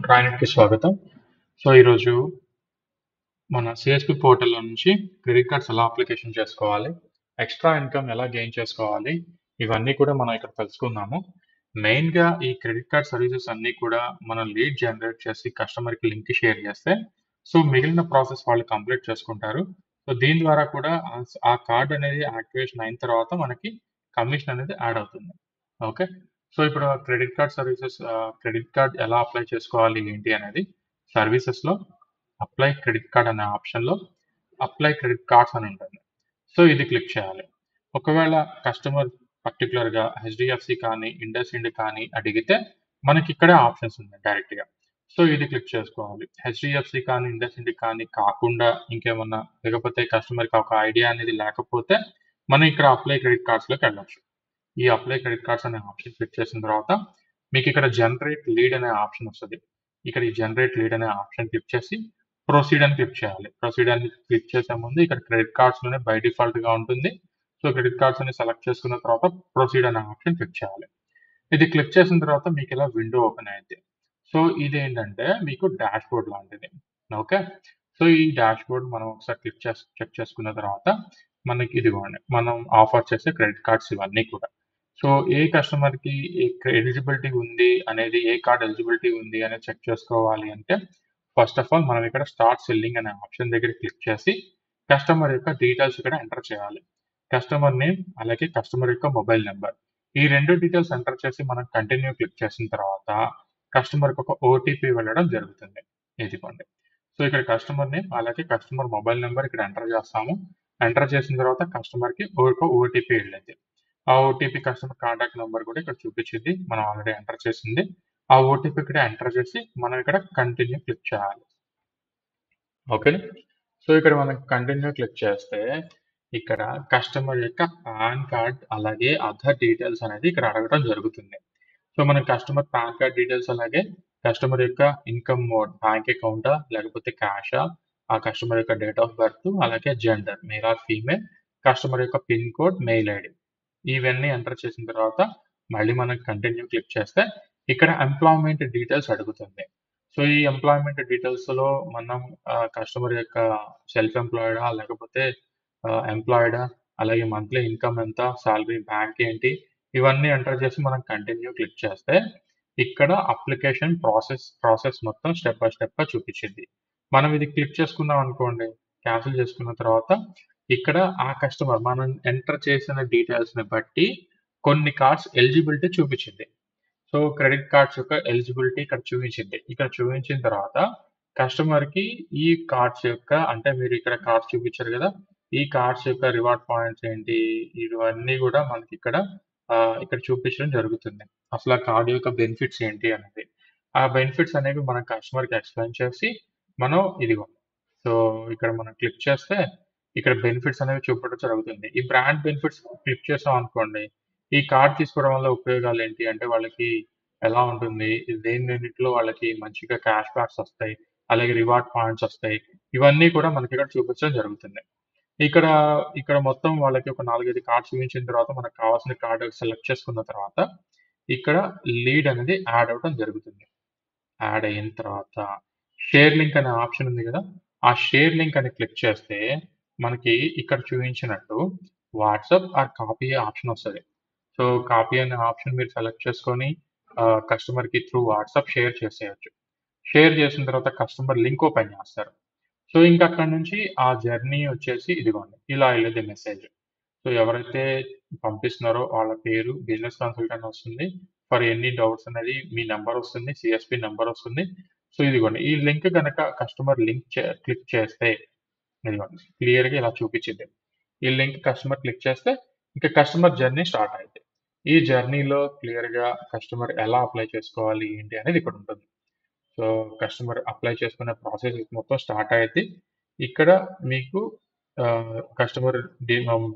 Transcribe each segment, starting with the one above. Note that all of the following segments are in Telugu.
ట్రైనెట్‌కి స్వాగతం. ఈరోజు మన సిఎస్‌పి పోర్టల్‌లో నుంచి క్రెడిట్ కార్డ్స్ ఎలా అప్లికేషన్ చేసుకోవాలి, ఎక్స్‌ట్రా ఇన్‌కమ్ ఎలా గెయిన్ చేసుకోవాలి, ఇవన్నీ కూడా మనం ఇక్కడ తెలుసుకుందాము. మెయిన్‌గా ఈ క్రెడిట్ కార్డ్ సర్వీసెస్ అన్నీ కూడా మనం లీడ్ జనరేట్ చేసి కస్టమర్‌కి లింక్ షేర్ చేస్తే, మిగిలిన ప్రాసెస్ వాళ్ళు కంప్లీట్ చేసుకుంటారు. దీని ద్వారా కూడా ఆ కార్డ్ అనేది యాక్టివేషన్ అయిన తర్వాత మనకి కమిషన్ అనేది యాడ్ అవుతుంది. ఓకే. ఇప్పుడు క్రెడిట్ కార్డ్ ఎలా అప్లై చేసుకోవాలి ఏంటి అనేది సర్వీసెస్‌లో అప్లై క్రెడిట్ కార్డ్ అనే ఆప్షన్‌లో అప్లై క్రెడిట్ కార్డ్స్ అని ఉంటుంది. ఇది క్లిక్ చేయాలి. ఒకవేళ కస్టమర్ పర్టిక్యులర్‌గా హెచ్‌డిఎఫ్‌సి కానీ, ఇండస్ ఇండ్ కానీ అడిగితే మనకి ఇక్కడే ఆప్షన్స్ ఉన్నాయి డైరెక్ట్‌గా. ఇది క్లిక్ చేసుకోవాలి. హెచ్‌డిఎఫ్‌సి కానీ, ఇండస్ ఇండ్ కానీ కాకుండా ఇంకేమన్నా లేకపోతే కస్టమర్‌కి ఒక ఐడియా అనేది లేకపోతే మనం ఇక్కడ అప్లై క్రెడిట్ కార్డ్స్‌లోకి వెళ్ళొచ్చు. ఈ అప్లై క్రెడిట్ కార్డ్స్ అనే ఆప్షన్ క్లిక్ చేసిన తర్వాత మీకు ఇక్కడ జనరేట్ లీడ్ అనే ఆప్షన్ వస్తది. ఇక్కడ ఈ జనరేట్ లీడ్ అనే ఆప్షన్ క్లిక్ చేసి ప్రొసీడ్ అని క్లిక్ చేయాలి. ప్రొసీడ్ అని క్లిక్ చేసే ముందు ఇక్కడ క్రెడిట్ కార్డ్స్‌లోనే బై డిఫాల్ట్‌గా ఉంటుంది. క్రెడిట్ కార్డ్స్ అని సెలెక్ట్ చేసుకున్న తర్వాత ప్రొసీడ్ అనే ఆప్షన్ క్లిక్ చేయాలి. ఇది క్లిక్ చేసిన తర్వాత మీకు ఇలా విండో ఓపెన్ అయ్యిద్ది. ఇదేంటంటే మీకు డాష్‌బోర్డ్ లాంటిది. ఓకే. ఈ డాష్‌బోర్డ్ మనం ఒకసారి చెక్ చేసుకున్న తర్వాత మనకి ఇదిగోండి. మనం ఆఫర్ చేసే క్రెడిట్ కార్డ్స్ ఇవన్నీ కూడా. ఏ కస్టమర్‌కి ఎలిజిబిలిటీ ఉంది అనేది, ఏ కార్డ్ ఎలిజిబిలిటీ ఉంది అనేది చెక్ చేసుకోవాలి అంటే ఫస్ట్ ఆఫ్ ఆల్ మనం ఇక్కడ స్టార్ట్ సెల్లింగ్ అనే ఆప్షన్ దగ్గర క్లిక్ చేసి కస్టమర్ యొక్క డీటెయిల్స్ ఇక్కడ ఎంటర్ చేయాలి. కస్టమర్ నేమ్ అలాగే కస్టమర్ యొక్క మొబైల్ నెంబర్. ఈ 2 డీటెయిల్స్ ఎంటర్ చేసి మనం కంటిన్యూ క్లిక్ చేసిన తర్వాత కస్టమర్‌కి ఒక ఓటీపీ వెళ్ళడం జరుగుతుంది. ఇదిగోండి. ఇక్కడ కస్టమర్ నేమ్ అలాగే కస్టమర్ మొబైల్ నెంబర్ ఇక్కడ ఎంటర్ చేస్తాము. ఎంటర్ చేసిన తర్వాత కస్టమర్‌కి ఒక ఓటీపీ వెళ్ళింది. ఆ ఓటీపీ కస్టమర్ కాంటాక్ట్ నంబర్ కూడా ఇక్కడ చూపించింది. మనం ఆల్రెడీ ఎంటర్ చేసింది. ఆ ఓటీపీ ఇక్కడ ఎంటర్ చేసి మనం ఇక్కడ కంటిన్యూ క్లిక్ చేయాలి. ఓకేనా? ఇక్కడ మనం కంటిన్యూ క్లిక్ చేస్తే ఇక్కడ కస్టమర్ యొక్క పాన్ కార్డ్ అలాగే ఆధార్ డీటెయిల్స్ అనేది ఇక్కడ అడగడం జరుగుతుంది. మన కస్టమర్ పాన్ కార్డ్ డీటెయిల్స్ అలాగే కస్టమర్ యొక్క ఇన్కమ్ మోడ్ బ్యాంక్ అకౌంటా లేకపోతే క్యాషా, ఆ కస్టమర్ యొక్క డేట్ ఆఫ్ బర్త్ అలాగే gender male or female, customer యొక్క పిన్ కోడ్, మెయిల్ ఐడి ఇవన్నీ ఎంటర్ చేసిన తర్వాత మళ్ళీ మనం కంటిన్యూ క్లిక్ చేస్తే ఇక్కడ ఎంప్లాయ్మెంట్ డీటెయిల్స్ అడుగుతుంది. ఈ ఎంప్లాయ్మెంట్ డీటెయిల్స్‌లో మనం కస్టమర్ యొక్క సెల్ఫ్ ఎంప్లాయిడా లేకపోతే ఎంప్లాయిడా, అలాగే మంత్లీ ఇన్కమ్ ఎంత, సాలరీ, బ్యాంక్ ఏంటి, ఇవన్నీ ఎంటర్ చేసి మనం కంటిన్యూ క్లిక్ చేస్తే ఇక్కడ అప్లికేషన్ ప్రాసెస్ మొత్తం స్టెప్ బై స్టెప్‌గా చూపించింది. మనం ఇది క్లిక్ చేసుకున్నాం అనుకోండి, క్యాన్సిల్ చేసుకున్న తర్వాత ఇక్కడ ఆ కస్టమర్ మనం ఎంటర్ చేసిన డీటెయిల్స్‌ని బట్టి కొన్ని కార్డ్స్ ఎలిజిబిలిటీ చూపించింది. క్రెడిట్ కార్డ్స్ యొక్క ఎలిజిబిలిటీ ఇక్కడ చూపించింది. ఇక్కడ చూపించిన తర్వాత కస్టమర్‌కి ఈ కార్డ్స్ యొక్క అంటే మీరు ఇక్కడ కార్డ్స్ చూపించారు కదా! ఈ కార్డ్స్ యొక్క రివార్డ్ పాయింట్స్ ఏంటి, ఇవన్నీ కూడా మనకి ఇక్కడ చూపించడం జరుగుతుంది. అసలు ఆ కార్డ్ యొక్క బెనిఫిట్స్ ఏంటి అనేది. ఆ బెనిఫిట్స్ అనేవి మనం కస్టమర్‌కి ఎక్స్‌ప్లెయిన్ చేసి మనం ఇదిగో ఇక్కడ మనం క్లిక్ చేస్తే ఇక్కడ బెనిఫిట్స్ అనేవి చూపడం జరుగుతుంది. ఈ బ్రాండ్ బెనిఫిట్స్ క్లిక్ చేసాం అనుకోండి, ఈ కార్డ్ తీసుకోవడం వల్ల ఉపయోగాలు ఏంటి అంటే వాళ్ళకి ఎలా ఉంటుంది, దేనిలో వాళ్ళకి మంచిగా క్యాష్ బ్యాక్స్ వస్తాయి, అలాగే రివార్డ్ పాయింట్స్ వస్తాయి. ఇవన్నీ కూడా మనకి ఇక్కడ చూపించడం జరుగుతుంది. ఇక్కడ ఇక్కడ మొత్తం వాళ్ళకి ఒక 4, 5 కార్డ్స్ చూపించిన తర్వాత మనకు కావాల్సిన కార్డ్ సెలెక్ట్ చేసుకున్న తర్వాత ఇక్కడ లీడ్ అనేది యాడ్ అవ్వడం జరుగుతుంది. యాడ్ అయిన తర్వాత షేర్ లింక్ అనే ఆప్షన్ ఉంది కదా! ఆ షేర్ లింక్ అని క్లిక్ చేస్తే మనకి ఇక్కడ చూపించినట్టు వాట్సాప్ ఆర్ కాపీ ఆప్షన్ వస్తది. కాపీ అనే ఆప్షన్ మీరు సెలెక్ట్ చేసుకొని కస్టమర్‌కి త్రూ వాట్సాప్ షేర్ చేసేయొచ్చు. షేర్ చేసిన తర్వాత కస్టమర్ లింక్ ఓపెన్ చేస్తారు. ఇంక అక్కడి నుంచి ఆ జర్నీ వచ్చేసి ఇదిగోండి. ఇలా ఎళ్ళిద్ది మెసేజ్. ఎవరైతే పంపిస్తున్నారో వాళ్ళ పేరు, బిజినెస్ కన్సల్టెంట్ వస్తుంది. ఫర్ ఎనీ డౌట్స్ అనేది మీ నంబర్ వస్తుంది. సీఎస్‌పీ నంబర్ వస్తుంది. ఇదిగోండి. ఈ లింక్ గనక కస్టమర్ క్లిక్ చేస్తే ఇదిగోండి. క్లియర్‌గా ఇలా చూపించిద్ది. ఈ లింక్ కస్టమర్ క్లిక్ చేస్తే ఇంక కస్టమర్ జర్నీ స్టార్ట్ అయిద్ది. ఈ జర్నీలో క్లియర్‌గా కస్టమర్ ఎలా అప్లై చేసుకోవాలి ఏంటి అనేది ఇక్కడ ఉంటుంది. కస్టమర్ అప్లై చేసుకునే ప్రాసెస్ మొత్తం స్టార్ట్ అయిద్ది. ఇక్కడ మీకు కస్టమర్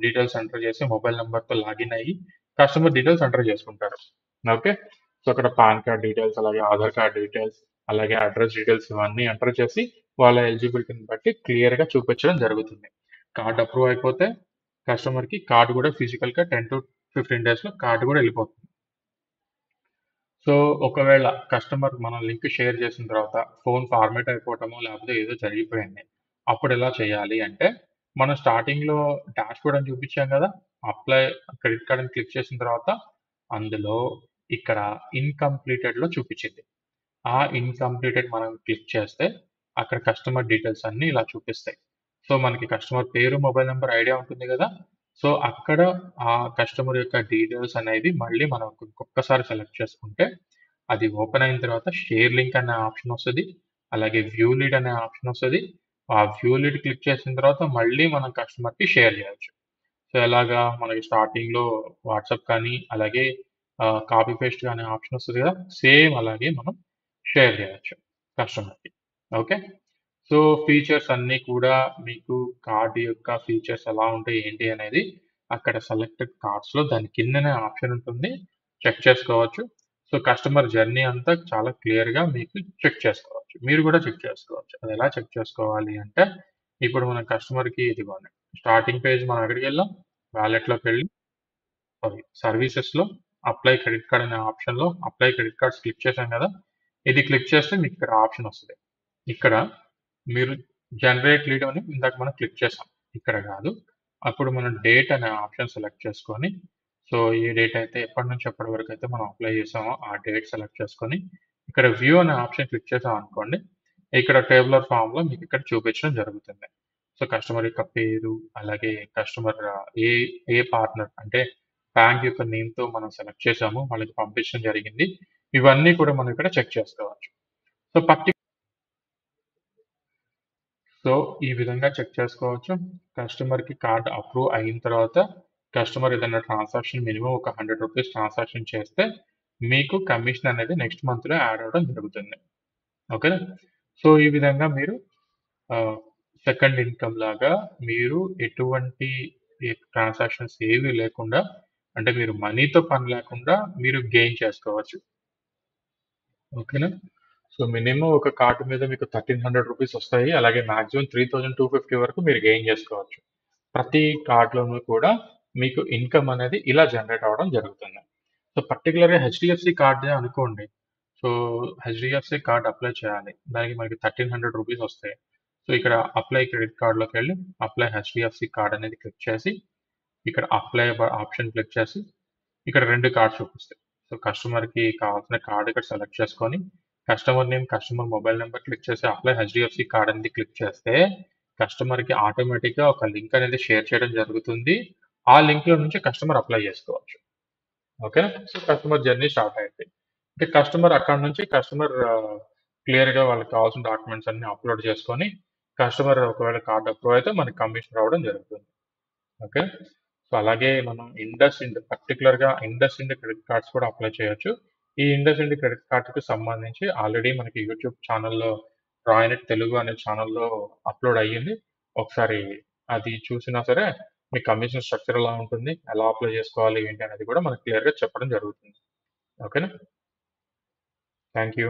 డీటెయిల్స్ ఎంటర్ చేసి మొబైల్ నంబర్‌తో లాగిన్ అయ్యి కస్టమర్ డీటెయిల్స్ ఎంటర్ చేసుకుంటారు. ఓకే. అక్కడ పాన్ కార్డ్ డీటెయిల్స్, అలాగే ఆధార్ కార్డ్ డీటెయిల్స్, అలాగే అడ్రెస్ డీటెయిల్స్ ఇవన్నీ ఎంటర్ చేసి వాళ్ళ ఎలిజిబిలిటీని బట్టి క్లియర్‌గా చూపించడం జరుగుతుంది. కార్డ్ అప్రూవ్ అయిపోతే కస్టమర్‌కి కార్డ్ కూడా ఫిజికల్‌గా 10 to 15 డేస్‌లో కార్డ్ కూడా వెళ్ళిపోతుంది. సో, ఒకవేళ కస్టమర్ మనం లింక్ షేర్ చేసిన తర్వాత ఫోన్ ఫార్మాట్ అయిపోవటమో, లేకపోతే ఏదో జరిగిపోయింది. అప్పుడెలా చేయాలి అంటే, మనం స్టార్టింగ్‌లో డాష్‌బోర్డ్ అని చూపించాం గదా! అప్లై క్రెడిట్ కార్డ్ అని క్లిక్ చేసిన తర్వాత, అందులో ఇక్కడ ఇన్‌కంప్లీటెడ్‌లో చూపిచ్చిద్ది. ఆ ఇన్‌కంప్లీటెడ్ మనం క్లిక్ చేస్తే, అక్కడ కస్టమర్ డీటెయిల్స్ అన్నీ ఇలా చూపిస్తాయి. సో, మనకి కస్టమర్ పేరు, మొబైల్ నంబర్ ఐడియా ఉంటుంది గదా! సో, అక్కడ ఆ కస్టమర్ యొక్క డీటెయిల్స్ అనేవి మళ్ళీ మనం ఇంకొక్కసారి సెలెక్ట్ చేసుకుంటే, అది ఓపెన్ అయిన తర్వాత షేర్ లింక్ అనే ఆప్షన్ వస్తది. అలాగే వ్యూ లీడ్ అనే ఆప్షన్ వస్తది. ఆ వ్యూ లీడ్ క్లిక్ చేసిన తర్వాత మళ్ళీ మనం కస్టమర్‌కి షేర్ జేయొచ్చు. సో, ఎలాగా మనకి స్టార్టింగ్‌లో వాట్సాప్ కానీ, అలాగే కాపీ పేస్ట్ అనే ఆప్షన్ వస్తది గదా! సేమ్ అలాగే మనం షేర్ జేయొచ్చు కస్టమర్‌కి. ఓకే. సో, ఫీచర్స్ అన్నీ కూడా మీకు కార్డ్ యొక్క ఫీచర్స్ ఎలా ఉంటాయి, ఏంటి అనేది అక్కడ సెలెక్టెడ్ కార్డ్స్‌లో దాని కిందనే ఆప్షన్ ఉంటుంది. చెక్ చేసుకోవచ్చు. సో, కస్టమర్ జర్నీ అంతా చాలా క్లియర్‌గా మీకు చెక్ చేసుకోవచ్చు. మీరు కూడా చెక్ చేసుకోవచ్చు. అది ఎలా చెక్ చేసుకోవాలి అంటే, ఇప్పుడు మన కస్టమర్‌కి ఇదిగోండి స్టార్టింగ్ పేజ్ మనం ఎక్కడికెళ్ళాం, వాలెట్‌లోకెళ్ళి సారీ సర్వీసెస్‌లో అప్లై క్రెడిట్ కార్డ్ అనే ఆప్షన్‌లో అప్లై క్రెడిట్ కార్డ్స్ క్లిక్ చేశాం గదా! ఇది క్లిక్ చేస్తే మీకు ఇక్కడ ఆప్షన్ వస్తది. ఇక్కడ మీరు జనరేట్ లీడ్ అని ఇందాక మనం క్లిక్ చేసాం. ఇక్కడ గాదు. అప్పుడు మనం డేట్ అనే ఆప్షన్ సెలెక్ట్ చేసుకొని, సో, ఏ డేట్ అయితే ఎప్పటి నుంచి ఎప్పటి వరకైతే మనం అప్లై చేసామో ఆ డేట్ సెలెక్ట్ చేసుకొని, ఇక్కడ వ్యూ అనే ఆప్షన్ క్లిక్ చేసామనుకోండి, ఇక్కడ టేబులర్ ఫార్మ్‌లో మీకు ఇక్కడ చూపించడం జరుగుతుంది. సో, కస్టమర్ యొక్క పేరు, అలాగే కస్టమర్ ఏ ఏ పార్ట్నర్ అంటే బ్యాంక్ యొక్క నేమ్‌తో మనం సెలెక్ట్ చేసామో వాళ్ళకి పంపించడం జరిగింది. ఇవన్నీ కూడా మనం ఇక్కడ చెక్ చేసుకోవచ్చు. సో, సో, ఈ విధంగా చెక్ చేసుకోవచ్చు. కస్టమర్‌కి కార్డ్ అప్రూవ్ అయిన తర్వాత, కస్టమర్ ఏదైనా ట్రాన్సాక్షన్ మినిమమ్ ఒక రూ. 100 ట్రాన్సాక్షన్ చేస్తే, మీకు కమిషన్ అనేది నెక్స్ట్ మంత్‌లో యాడ్ అవ్వడం జరుగుతుంది. ఓకేనా? సో, ఈ విధంగా మీరు ఆహ్, సెకండ్ ఇన్‌కమ్ లాగా మీరు ఎటువంటి ట్రాన్సాక్షన్స్ ఏవి లేకుండా, అంటే మీరు మనీతో పని లేకుండా మీరు గెయిన్ చేసుకోవచ్చు. ఓకేనా? సో, మినిమమ్ ఒక కార్డ్ మీద మీకు రూ. 1,300 వస్తాయి. అలాగే మాక్సిమం 3,250 వరకు మీరు గెయిన్ జేసుకోవచ్చు. ప్రతి కార్డ్‌లోనూ కూడా మీకు ఇన్‌కమ్ అనేది ఇలా జనరేట్ అవ్వడం జరుగుతుంది. సో, పర్టిక్యులర్‌గా హెచ్‌డీఎఫ్‌సీ కార్డే అనుకోండి. సో, హెచ్‌డీఎఫ్‌సీ కార్డ్ అప్లై చేయాలి. దానికి మనకి రూ. 1,300 వస్తాయి. సో, ఇక్కడ అప్లై క్రెడిట్ కార్డ్‌లోకెళ్ళి అప్లై హెచ్‌డీఎఫ్‌సీ కార్డ్ అనేది క్లిక్ చేసి, ఇక్కడ అప్లై ఆప్షన్ క్లిక్ చేసి ఇక్కడ 2 కార్డ్స్ చూపిస్తాయి. సో, కస్టమర్‌కి కావాల్సిన కార్డ్ ఇక్కడ సెలెక్ట్ చేసుకొని, customer name, customer mobile number click చేసి అప్లై హెచ్‌డీఎఫ్‌సీ కార్డ్ అనేది క్లిక్ చేస్తే, కస్టమర్‌కి ఆటోమేటిక్‌గా ఒక లింక్ అనేది షేర్ చేయడం జరుగుతుంది. ఆ లింక్‌లో నుంచి కస్టమర్ అప్లై చేసుకోవచ్చు. ఓకేనా? సో, కస్టమర్ జర్నీ స్టార్ట్ అయ్యిద్ది. ఇక కస్టమర్ అక్కడి నుంచి క్లియర్‌గా వాళ్ళకి కావాల్సిన డాక్యుమెంట్స్ అన్నీ అప్‌లోడ్ చేసుకొని, కస్టమర్ ఒకవేళ కార్డ్ అప్రూవ్ అయితే మనకి కమిషన్ రావడం జరుగుతుంది. ఓకే. సో, అలాగే మనం పర్టిక్యులర్‌గా ఇండస్ ఇండ్ క్రెడిట్ కార్డ్స్ కూడా అప్లై చేయొచ్చు. ఈ ఇండస్ ఇండ్ క్రెడిట్ కార్డ్‌కి సంబంధించి ఆల్రెడీ మనకి యూట్యూబ్ ఛానెల్‌లో రాయనెట్ తెలుగు అనే ఛానెల్‌లో అప్‌లోడ్ అయ్యింది. ఒకసారి అది చూసినా సరే మీ కమిషన్ స్ట్రక్చర్ ఎలా ఉంటుంది? ఎలా అప్లై చేసుకోవాలి? ఏంటి అనేది కూడా మనకు క్లియర్‌గా చెప్పడం జరుగుతుంది. ఓకేనా? Thank you.